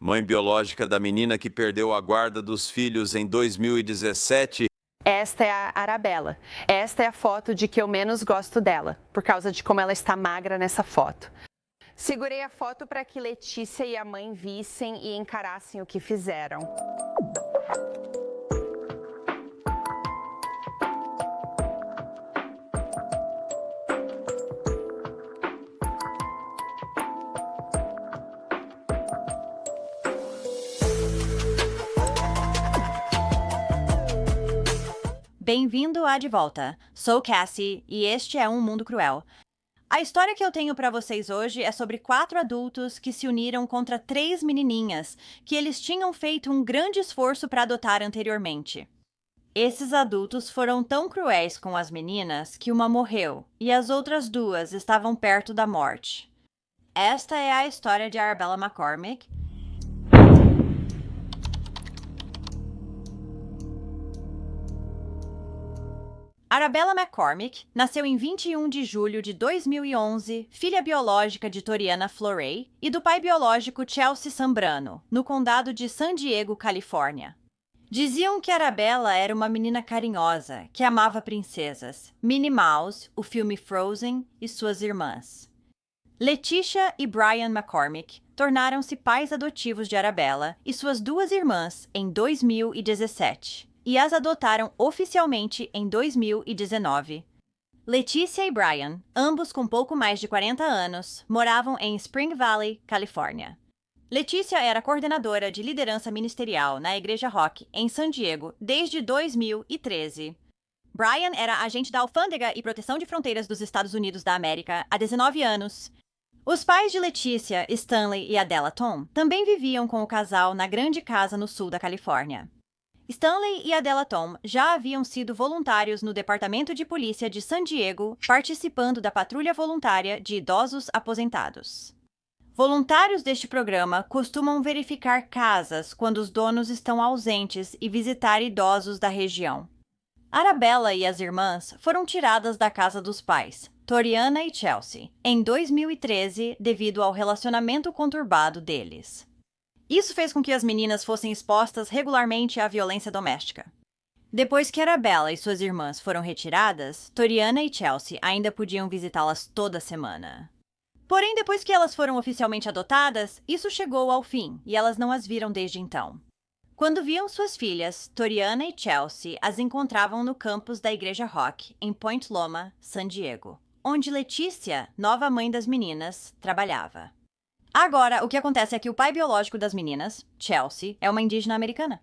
mãe biológica da menina que perdeu a guarda dos filhos em 2017. Esta é a Arabella. Esta é a foto de que eu menos gosto dela, por causa de como ela está magra nessa foto. Segurei a foto para que Letícia e a mãe vissem e encarassem o que fizeram. Bem-vindo a De Volta. Sou Cassie e este é Um Mundo Cruel. A história que eu tenho para vocês hoje é sobre 4 adultos que se uniram contra 3 menininhas que eles tinham feito um grande esforço para adotar anteriormente. Esses adultos foram tão cruéis com as meninas que uma morreu e as outras 2 estavam perto da morte. Esta é a história de Arabella McCormick. Arabella McCormick nasceu em 21 de julho de 2011, filha biológica de Toriana Florey e do pai biológico Chelsea Sambrano, no condado de San Diego, Califórnia. Diziam que Arabella era uma menina carinhosa, que amava princesas, Minnie Mouse, o filme Frozen e suas irmãs. Leticia e Brian McCormick tornaram-se pais adotivos de Arabella e suas 2 irmãs em 2017. E as adotaram oficialmente em 2019. Letícia e Brian, ambos com pouco mais de 40 anos, moravam em Spring Valley, Califórnia. Letícia era coordenadora de liderança ministerial na Igreja Rock, em San Diego, desde 2013. Brian era agente da Alfândega e Proteção de Fronteiras dos Estados Unidos da América há 19 anos. Os pais de Letícia, Stanley e Adela Tom, também viviam com o casal na grande casa no sul da Califórnia. Stanley e Adela Tom já haviam sido voluntários no Departamento de Polícia de San Diego, participando da patrulha voluntária de idosos aposentados. Voluntários deste programa costumam verificar casas quando os donos estão ausentes e visitar idosos da região. Arabella e as irmãs foram tiradas da casa dos pais, Toriana e Chelsea, em 2013 devido ao relacionamento conturbado deles. Isso fez com que as meninas fossem expostas regularmente à violência doméstica. Depois que Arabella e suas irmãs foram retiradas, Toriana e Chelsea ainda podiam visitá-las toda semana. Porém, depois que elas foram oficialmente adotadas, isso chegou ao fim e elas não as viram desde então. Quando viam suas filhas, Toriana e Chelsea as encontravam no campus da Igreja Rock, em Point Loma, San Diego, onde Letícia, nova mãe das meninas, trabalhava. Agora, o que acontece é que o pai biológico das meninas, Chelsea, é uma indígena americana.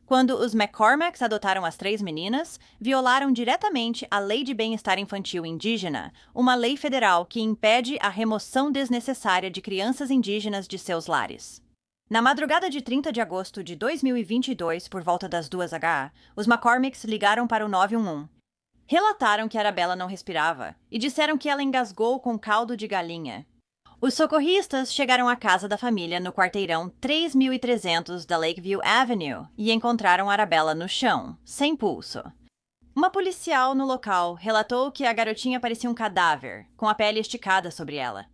Quando os McCormicks adotaram as 3 meninas, violaram diretamente a Lei de Bem-Estar Infantil Indígena, uma lei federal que impede a remoção desnecessária de crianças indígenas de seus lares. Na madrugada de 30 de agosto de 2022, por volta das 2h, os McCormicks ligaram para o 911. Relataram que Arabella não respirava e disseram que ela engasgou com caldo de galinha. Os socorristas chegaram à casa da família no quarteirão 3300 da Lakeview Avenue e encontraram Arabella no chão, sem pulso. Uma policial no local relatou que a garotinha parecia um cadáver, com a pele esticada sobre ela.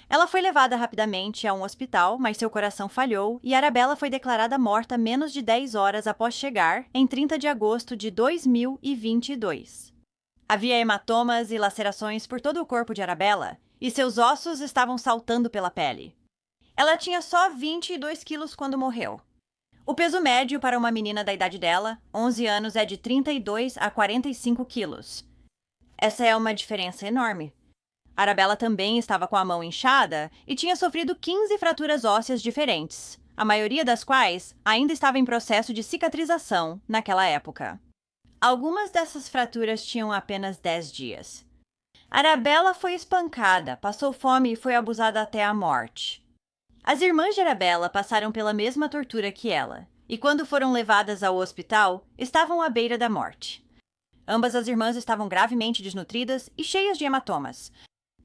Ela foi levada rapidamente a um hospital, mas seu coração falhou e Arabella foi declarada morta menos de 10 horas após chegar, em 30 de agosto de 2022. Havia hematomas e lacerações por todo o corpo de Arabella, e seus ossos estavam saltando pela pele. Ela tinha só 22 quilos quando morreu. O peso médio para uma menina da idade dela, 11 anos, é de 32 a 45 quilos. Essa é uma diferença enorme. Arabella também estava com a mão inchada e tinha sofrido 15 fraturas ósseas diferentes, a maioria das quais ainda estava em processo de cicatrização naquela época. Algumas dessas fraturas tinham apenas 10 dias. Arabella foi espancada, passou fome e foi abusada até a morte. As irmãs de Arabella passaram pela mesma tortura que ela, e quando foram levadas ao hospital, estavam à beira da morte. Ambas as irmãs estavam gravemente desnutridas e cheias de hematomas.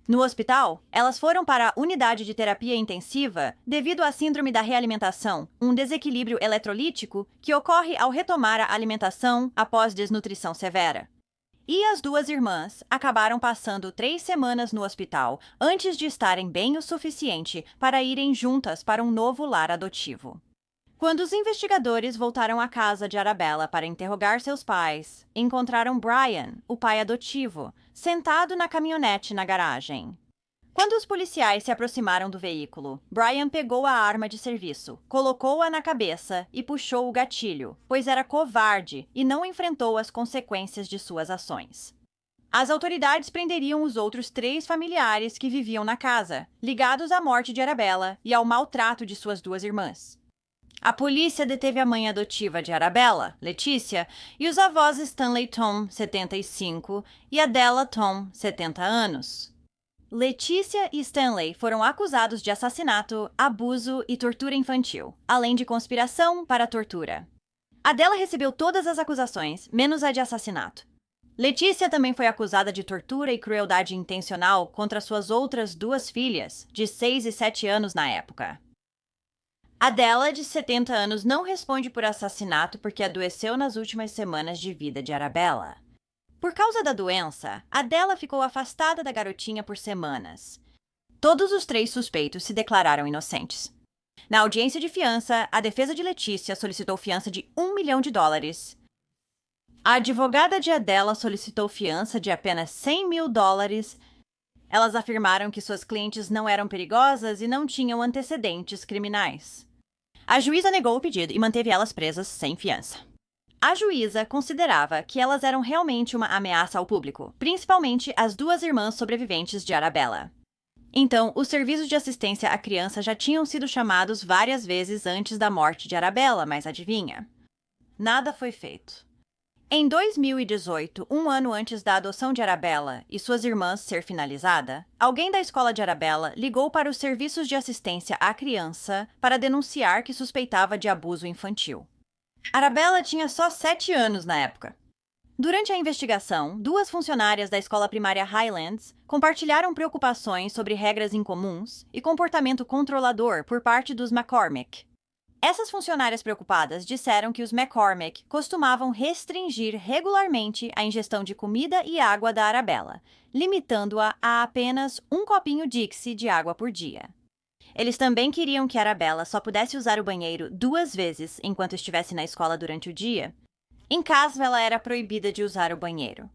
No hospital, elas foram para a unidade de terapia intensiva devido à síndrome da realimentação, um desequilíbrio eletrolítico que ocorre ao retomar a alimentação após desnutrição severa. E as duas irmãs acabaram passando 3 semanas no hospital antes de estarem bem o suficiente para irem juntas para um novo lar adotivo. Quando os investigadores voltaram à casa de Arabella para interrogar seus pais, encontraram Brian, o pai adotivo, sentado na caminhonete na garagem. Quando os policiais se aproximaram do veículo, Brian pegou a arma de serviço, colocou-a na cabeça e puxou o gatilho, pois era covarde e não enfrentou as consequências de suas ações. As autoridades prenderiam os outros 3 familiares que viviam na casa, ligados à morte de Arabella e ao maltrato de suas 2 irmãs. A polícia deteve a mãe adotiva de Arabella, Letícia, e os avós Stanley Tom, 75, e Adela Tom, 70 anos. Letícia e Stanley foram acusados de assassinato, abuso e tortura infantil, além de conspiração para tortura. Adela recebeu todas as acusações, menos a de assassinato. Letícia também foi acusada de tortura e crueldade intencional contra suas outras 2 filhas, de 6 e 7 anos na época. Adela, de 70 anos, não responde por assassinato porque adoeceu nas últimas semanas de vida de Arabella. Por causa da doença, Adela ficou afastada da garotinha por semanas. Todos os 3 suspeitos se declararam inocentes. Na audiência de fiança, a defesa de Letícia solicitou fiança de $1 milhão. A advogada de Adela solicitou fiança de apenas $100 mil. Elas afirmaram que suas clientes não eram perigosas e não tinham antecedentes criminais. A juíza negou o pedido e manteve elas presas sem fiança. A juíza considerava que elas eram realmente uma ameaça ao público, principalmente as 2 irmãs sobreviventes de Arabella. Então, os serviços de assistência à criança já tinham sido chamados várias vezes antes da morte de Arabella, mas adivinha? Nada foi feito. Em 2018, um ano antes da adoção de Arabella e suas irmãs ser finalizada, alguém da escola de Arabella ligou para os serviços de assistência à criança para denunciar que suspeitava de abuso infantil. Arabella tinha só 7 anos na época. Durante a investigação, 2 funcionárias da escola primária Highlands compartilharam preocupações sobre regras incomuns e comportamento controlador por parte dos McCormick. Essas funcionárias preocupadas disseram que os McCormick costumavam restringir regularmente a ingestão de comida e água da Arabella, limitando-a a apenas um copinho Dixie de água por dia. Eles também queriam que Arabella só pudesse usar o banheiro 2 vezes enquanto estivesse na escola durante o dia. Em casa, ela era proibida de usar o banheiro.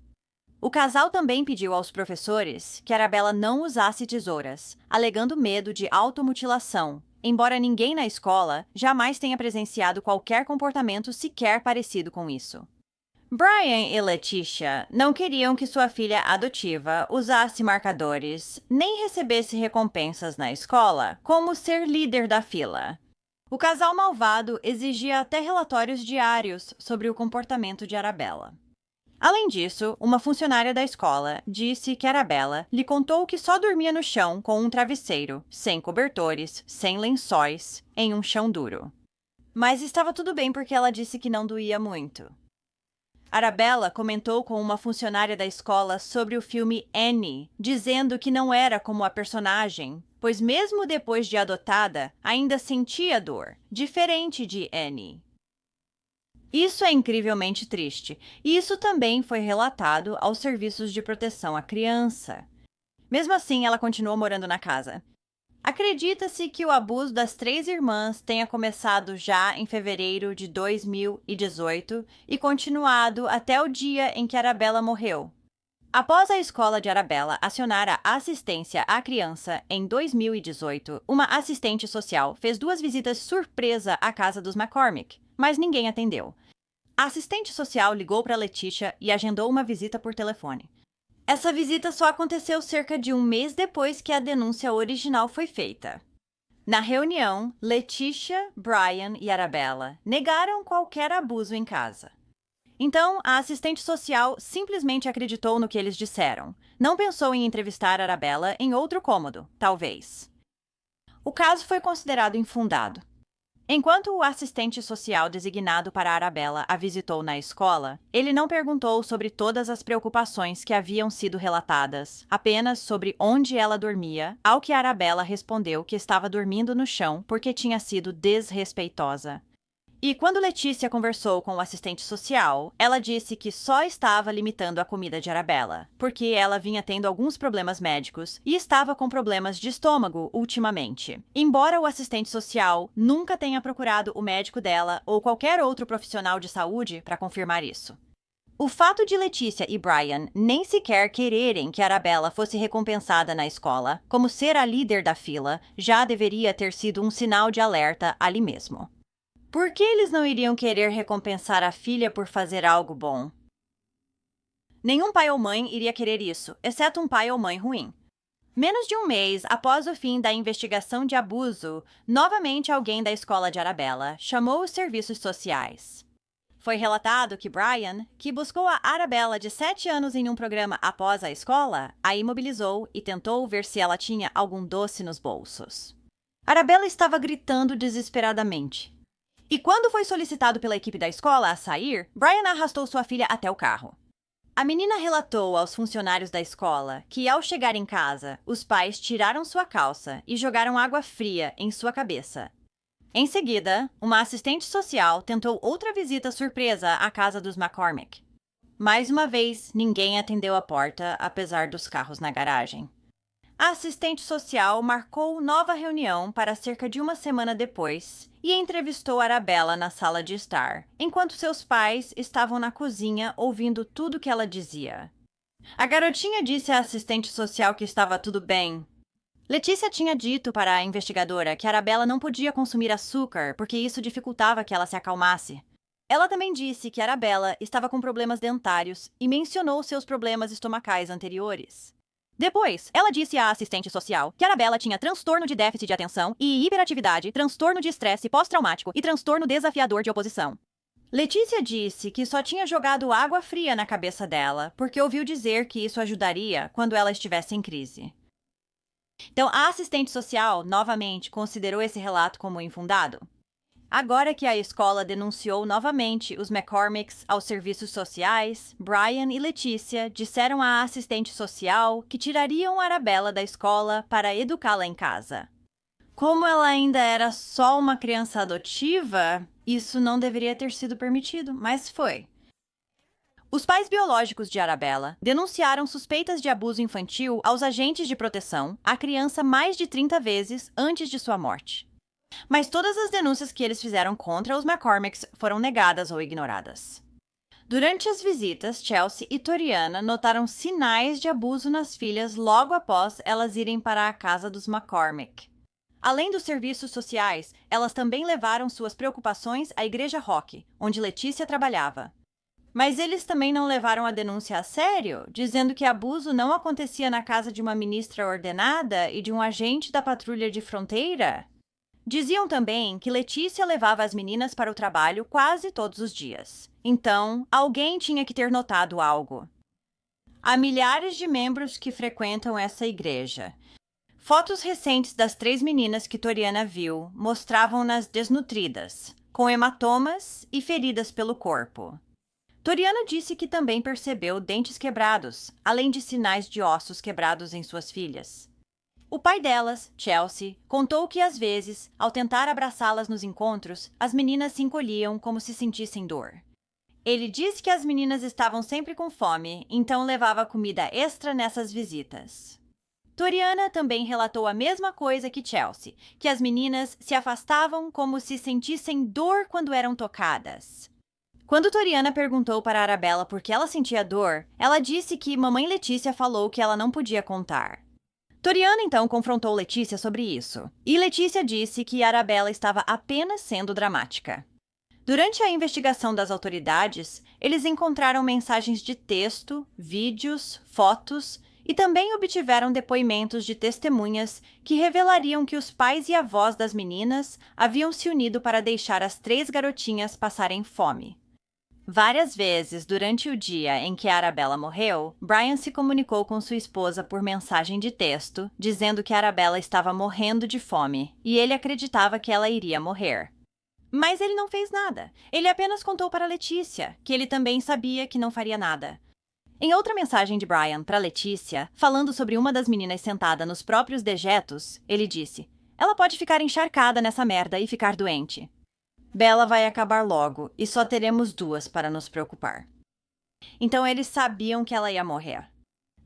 O casal também pediu aos professores que Arabella não usasse tesouras, alegando medo de automutilação, embora ninguém na escola jamais tenha presenciado qualquer comportamento sequer parecido com isso. Brian e Leticia não queriam que sua filha adotiva usasse marcadores nem recebesse recompensas na escola, como ser líder da fila. O casal malvado exigia até relatórios diários sobre o comportamento de Arabella. Além disso, uma funcionária da escola disse que Arabella lhe contou que só dormia no chão com um travesseiro, sem cobertores, sem lençóis, em um chão duro. Mas estava tudo bem porque ela disse que não doía muito. Arabella comentou com uma funcionária da escola sobre o filme Annie, dizendo que não era como a personagem, pois mesmo depois de adotada, ainda sentia dor, diferente de Annie. Isso é incrivelmente triste, e isso também foi relatado aos serviços de proteção à criança. Mesmo assim, ela continuou morando na casa. Acredita-se que o abuso das 3 irmãs tenha começado já em fevereiro de 2018 e continuado até o dia em que Arabella morreu. Após a escola de Arabella acionar a assistência à criança em 2018, uma assistente social fez 2 visitas surpresa à casa dos McCormick, mas ninguém atendeu. A assistente social ligou para Letícia e agendou uma visita por telefone. Essa visita só aconteceu cerca de um mês depois que a denúncia original foi feita. Na reunião, Letícia, Brian e Arabella negaram qualquer abuso em casa. Então, a assistente social simplesmente acreditou no que eles disseram. Não pensou em entrevistar Arabella em outro cômodo, talvez. O caso foi considerado infundado. Enquanto o assistente social designado para Arabella a visitou na escola, ele não perguntou sobre todas as preocupações que haviam sido relatadas, apenas sobre onde ela dormia, ao que Arabella respondeu que estava dormindo no chão porque tinha sido desrespeitosa. E quando Letícia conversou com o assistente social, ela disse que só estava limitando a comida de Arabella, porque ela vinha tendo alguns problemas médicos e estava com problemas de estômago ultimamente. Embora o assistente social nunca tenha procurado o médico dela ou qualquer outro profissional de saúde para confirmar isso. O fato de Letícia e Brian nem sequer quererem que Arabella fosse recompensada na escola, como ser a líder da fila, já deveria ter sido um sinal de alerta ali mesmo. Por que eles não iriam querer recompensar a filha por fazer algo bom? Nenhum pai ou mãe iria querer isso, exceto um pai ou mãe ruim. Menos de um mês após o fim da investigação de abuso, novamente alguém da escola de Arabella chamou os serviços sociais. Foi relatado que Brian, que buscou a Arabella de 7 anos em um programa após a escola, a imobilizou e tentou ver se ela tinha algum doce nos bolsos. Arabella estava gritando desesperadamente. E quando foi solicitado pela equipe da escola a sair, Brian arrastou sua filha até o carro. A menina relatou aos funcionários da escola que, ao chegar em casa, os pais tiraram sua calça e jogaram água fria em sua cabeça. Em seguida, uma assistente social tentou outra visita surpresa à casa dos McCormick. Mais uma vez, ninguém atendeu a porta, apesar dos carros na garagem. A assistente social marcou nova reunião para cerca de uma semana depois e entrevistou Arabella na sala de estar, enquanto seus pais estavam na cozinha ouvindo tudo que ela dizia. A garotinha disse à assistente social que estava tudo bem. Letícia tinha dito para a investigadora que Arabella não podia consumir açúcar porque isso dificultava que ela se acalmasse. Ela também disse que Arabella estava com problemas dentários e mencionou seus problemas estomacais anteriores. Depois, ela disse à assistente social que Arabella tinha transtorno de déficit de atenção e hiperatividade, transtorno de estresse pós-traumático e transtorno desafiador de oposição. Letícia disse que só tinha jogado água fria na cabeça dela porque ouviu dizer que isso ajudaria quando ela estivesse em crise. Então, a assistente social, novamente, considerou esse relato como infundado. Agora que a escola denunciou novamente os McCormicks aos serviços sociais, Brian e Letícia disseram à assistente social que tirariam Arabella da escola para educá-la em casa. Como ela ainda era só uma criança adotiva, isso não deveria ter sido permitido, mas foi. Os pais biológicos de Arabella denunciaram suspeitas de abuso infantil aos agentes de proteção à criança mais de 30 vezes antes de sua morte. Mas todas as denúncias que eles fizeram contra os McCormicks foram negadas ou ignoradas. Durante as visitas, Chelsea e Toriana notaram sinais de abuso nas filhas logo após elas irem para a casa dos McCormick. Além dos serviços sociais, elas também levaram suas preocupações à Igreja Rock, onde Letícia trabalhava. Mas eles também não levaram a denúncia a sério, dizendo que abuso não acontecia na casa de uma ministra ordenada e de um agente da patrulha de fronteira. Diziam também que Letícia levava as meninas para o trabalho quase todos os dias. Então, alguém tinha que ter notado algo. Há milhares de membros que frequentam essa igreja. Fotos recentes das 3 meninas que Toriana viu mostravam-nas desnutridas, com hematomas e feridas pelo corpo. Toriana disse que também percebeu dentes quebrados, além de sinais de ossos quebrados em suas filhas. O pai delas, Chelsea, contou que às vezes, ao tentar abraçá-las nos encontros, as meninas se encolhiam como se sentissem dor. Ele disse que as meninas estavam sempre com fome, então levava comida extra nessas visitas. Toriana também relatou a mesma coisa que Chelsea, que as meninas se afastavam como se sentissem dor quando eram tocadas. Quando Toriana perguntou para Arabella por que ela sentia dor, ela disse que mamãe Letícia falou que ela não podia contar. Toriana então confrontou Letícia sobre isso, e Letícia disse que Arabella estava apenas sendo dramática. Durante a investigação das autoridades, eles encontraram mensagens de texto, vídeos, fotos e também obtiveram depoimentos de testemunhas que revelariam que os pais e avós das meninas haviam se unido para deixar as 3 garotinhas passarem fome. Várias vezes durante o dia em que Arabella morreu, Brian se comunicou com sua esposa por mensagem de texto, dizendo que Arabella estava morrendo de fome e ele acreditava que ela iria morrer. Mas ele não fez nada. Ele apenas contou para Letícia, que ele também sabia que não faria nada. Em outra mensagem de Brian para Letícia, falando sobre uma das meninas sentada nos próprios dejetos, ele disse: "Ela pode ficar encharcada nessa merda e ficar doente." Bella vai acabar logo e só teremos 2 para nos preocupar. Então eles sabiam que ela ia morrer.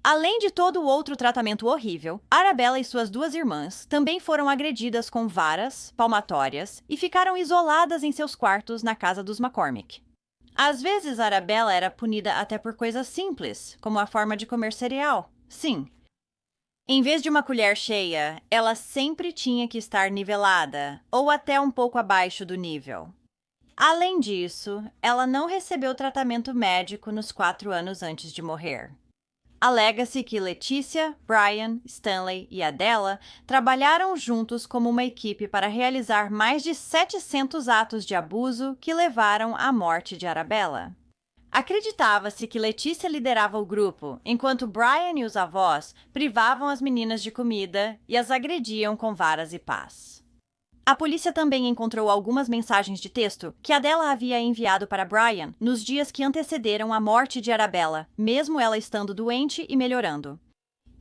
Além de todo o outro tratamento horrível, Arabella e suas 2 irmãs também foram agredidas com varas, palmatórias e ficaram isoladas em seus quartos na casa dos McCormick. Às vezes, Arabella era punida até por coisas simples, como a forma de comer cereal. Sim. Em vez de uma colher cheia, ela sempre tinha que estar nivelada, ou até um pouco abaixo do nível. Além disso, ela não recebeu tratamento médico nos 4 anos antes de morrer. Alega-se que Letícia, Brian, Stanley e Adela trabalharam juntos como uma equipe para realizar mais de 700 atos de abuso que levaram à morte de Arabella. Acreditava-se que Letícia liderava o grupo, enquanto Brian e os avós privavam as meninas de comida e as agrediam com varas e pás. A polícia também encontrou algumas mensagens de texto que Adela havia enviado para Brian nos dias que antecederam a morte de Arabella, mesmo ela estando doente e melhorando.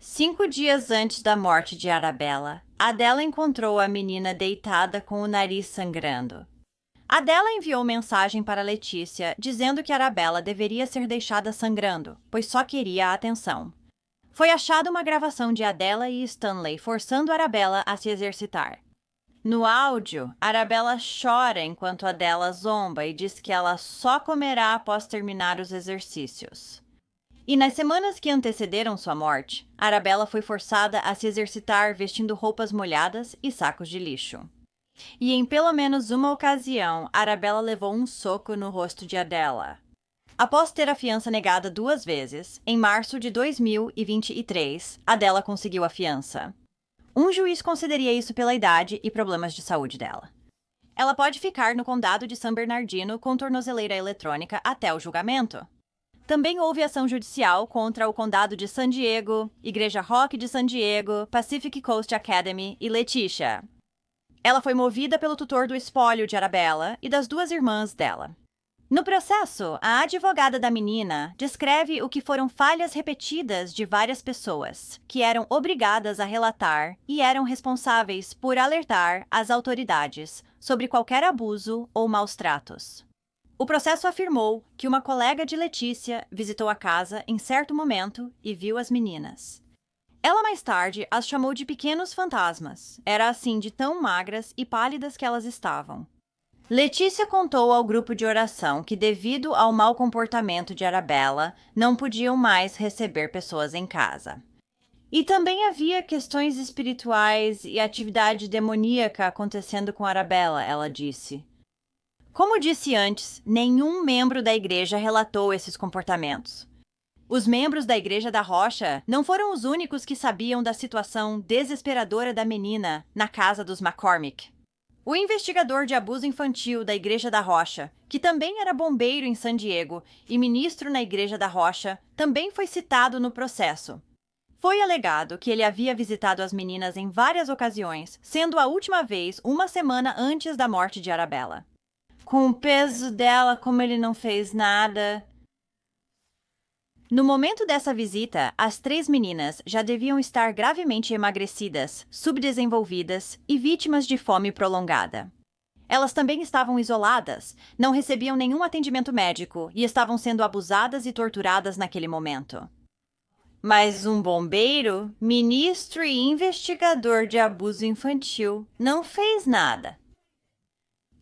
5 dias antes da morte de Arabella, Adela encontrou a menina deitada com o nariz sangrando. Adela enviou mensagem para Letícia dizendo que Arabella deveria ser deixada sangrando, pois só queria a atenção. Foi achada uma gravação de Adela e Stanley forçando Arabella a se exercitar. No áudio, Arabella chora enquanto Adela zomba e diz que ela só comerá após terminar os exercícios. E nas semanas que antecederam sua morte, Arabella foi forçada a se exercitar vestindo roupas molhadas e sacos de lixo. E em pelo menos uma ocasião, Arabella levou um soco no rosto de Adela. Após ter a fiança negada 2 vezes, em março de 2023, Adela conseguiu a fiança. Um juiz consideraria isso pela idade e problemas de saúde dela. Ela pode ficar no condado de San Bernardino com tornozeleira eletrônica até o julgamento. Também houve ação judicial contra o condado de San Diego, Igreja Rock de San Diego, Pacific Coast Academy e Letícia. Ela foi movida pelo tutor do espólio de Arabella e das 2 irmãs dela. No processo, a advogada da menina descreve o que foram falhas repetidas de várias pessoas, que eram obrigadas a relatar e eram responsáveis por alertar as autoridades sobre qualquer abuso ou maus tratos. O processo afirmou que uma colega de Letícia visitou a casa em certo momento e viu as meninas. Ela mais tarde as chamou de pequenos fantasmas. Era assim de tão magras e pálidas que elas estavam. Letícia contou ao grupo de oração que, devido ao mau comportamento de Arabella, não podiam mais receber pessoas em casa. E também havia questões espirituais e atividade demoníaca acontecendo com Arabella, ela disse. Como disse antes, nenhum membro da igreja relatou esses comportamentos. Os membros da Igreja da Rocha não foram os únicos que sabiam da situação desesperadora da menina na casa dos McCormick. O investigador de abuso infantil da Igreja da Rocha, que também era bombeiro em San Diego e ministro na Igreja da Rocha, também foi citado no processo. Foi alegado que ele havia visitado as meninas em várias ocasiões, sendo a última vez uma semana antes da morte de Arabella. Com o peso dela, como ele não fez nada. No momento dessa visita, as 3 meninas já deviam estar gravemente emagrecidas, subdesenvolvidas e vítimas de fome prolongada. Elas também estavam isoladas, não recebiam nenhum atendimento médico e estavam sendo abusadas e torturadas naquele momento. Mas um bombeiro, ministro e investigador de abuso infantil não fez nada.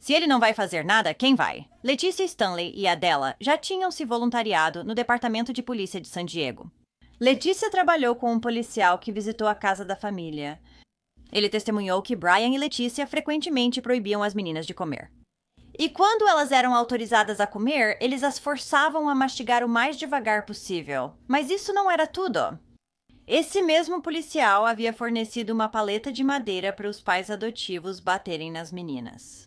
Se ele não vai fazer nada, quem vai? Letícia Stanley e Adela já tinham se voluntariado no Departamento de Polícia de San Diego. Letícia trabalhou com um policial que visitou a casa da família. Ele testemunhou que Brian e Letícia frequentemente proibiam as meninas de comer. E quando elas eram autorizadas a comer, eles as forçavam a mastigar o mais devagar possível. Mas isso não era tudo. Esse mesmo policial havia fornecido uma paleta de madeira para os pais adotivos baterem nas meninas.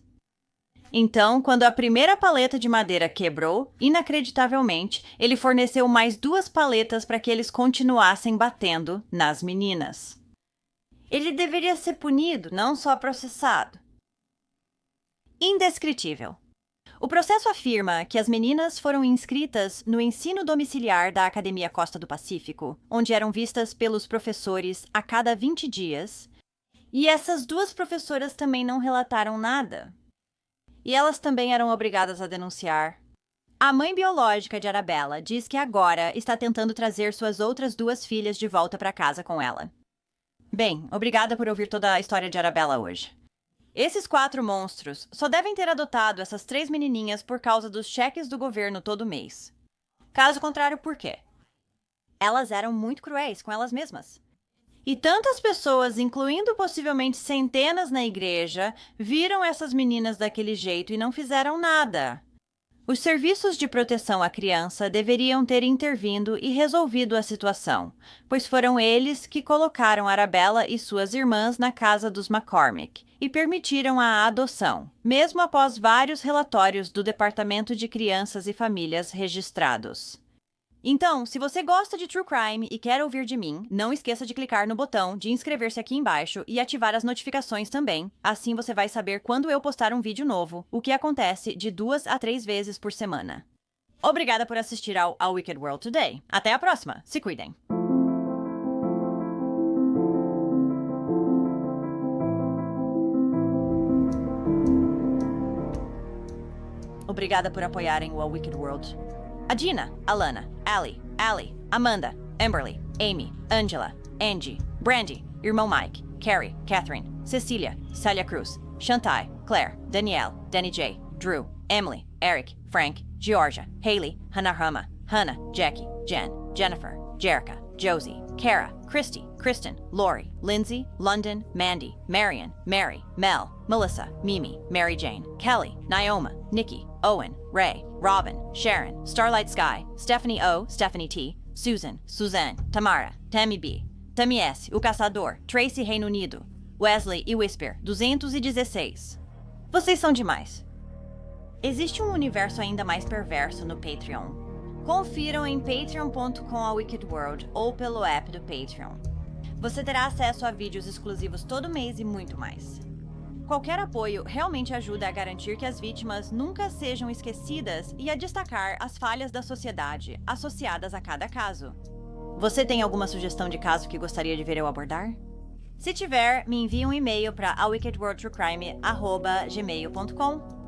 Então, quando a primeira paleta de madeira quebrou, inacreditavelmente, ele forneceu mais 2 paletas para que eles continuassem batendo nas meninas. Ele deveria ser punido, não só processado. Indescritível. O processo afirma que as meninas foram inscritas no ensino domiciliar da Academia Costa do Pacífico, onde eram vistas pelos professores a cada 20 dias, e essas 2 professoras também não relataram nada. e elas também eram obrigadas a denunciar. A mãe biológica de Arabella diz que agora está tentando trazer suas outras 2 filhas de volta para casa com ela. Bem, obrigada por ouvir toda a história de Arabella hoje. Esses 4 monstros só devem ter adotado essas 3 menininhas por causa dos cheques do governo todo mês. Caso contrário, por quê? Elas eram muito cruéis com elas mesmas. E tantas pessoas, incluindo possivelmente centenas na igreja, viram essas meninas daquele jeito e não fizeram nada. Os serviços de proteção à criança deveriam ter intervindo e resolvido a situação, pois foram eles que colocaram Arabella e suas irmãs na casa dos McCormick e permitiram a adoção, mesmo após vários relatórios do Departamento de Crianças e Famílias registrados. Então, se você gosta de True Crime e quer ouvir de mim, não esqueça de clicar no botão de inscrever-se aqui embaixo e ativar as notificações também. Assim você vai saber quando eu postar um vídeo novo, o que acontece de 2 a 3 vezes por semana. Obrigada por assistir ao Wicked World Today. Até a próxima. Se cuidem. Obrigada por apoiarem o Wicked World. Adina, Alana, Ali, Amanda, Amberly, Amy, Angela, Angie, Brandy, irmão Mike, Carrie, Catherine, Cecília, Célia Cruz, Chantai, Claire, Danielle, Danny J, Drew, Emily, Eric, Frank, Georgia, Haley, Hannah Rama, Hannah, Jackie, Jen, Jennifer, Jerica, Josie, Kara, Christy, Kristen, Lori, Lindsay, London, Mandy, Marion, Mary, Mel, Melissa, Mimi, Mary Jane, Kelly, Naoma, Nikki, Owen, Ray, Robin, Sharon, Starlight Sky, Stephanie O, Stephanie T, Susan, Suzanne, Tamara, Tammy B, Tammy S, O Caçador, Tracy Reino Unido, Wesley e Whisper, 216. Vocês são demais. Existe um universo ainda mais perverso no Patreon. Confiram em patreon.com/wickedworld ou pelo app do Patreon. Você terá acesso a vídeos exclusivos todo mês e muito mais. Qualquer apoio realmente ajuda a garantir que as vítimas nunca sejam esquecidas e a destacar as falhas da sociedade associadas a cada caso. Você tem alguma sugestão de caso que gostaria de ver eu abordar? Se tiver, me envie um e-mail para awickedworldtruecrime@gmail.com.